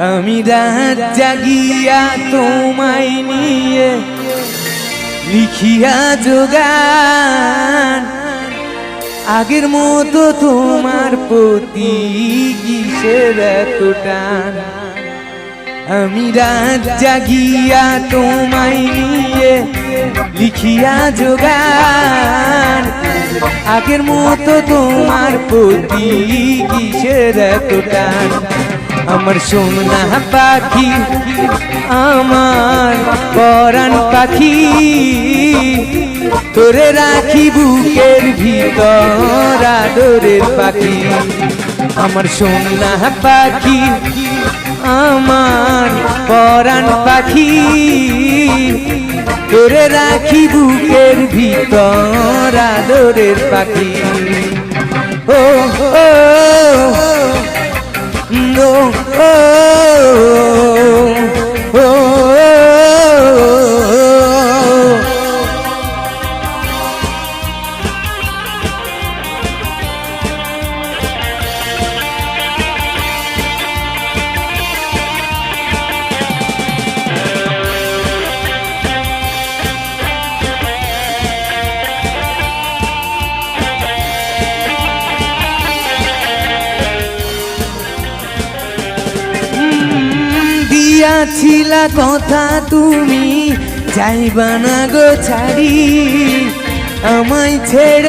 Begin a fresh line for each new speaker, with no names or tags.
আমি রাত জাগিয়া তোমায় নিয়ে লিখিয়া যোগান, আগের মতো তোমার প্রতি কিসের এত টান। আমি রাত জাগিয়া তোমায় নিয়ে লিখিয়া যোগান, আগের মতো তোমার প্রতি কিসের এত টান। আমার সোনা পাখি, আমার পরাণ পাখি, তোরে রাখি বুকের ভিতর আদরের পাখি। আমার সোনা পাখি, আমার পরাণ পাখি, তোরে রাখি বুকের ভিতর আদরের পাখি। ও ও ও ও ও দিয়াছিলা কথা তুমি যাইবা না গো ছাড়ি, আমায় ছেড়ে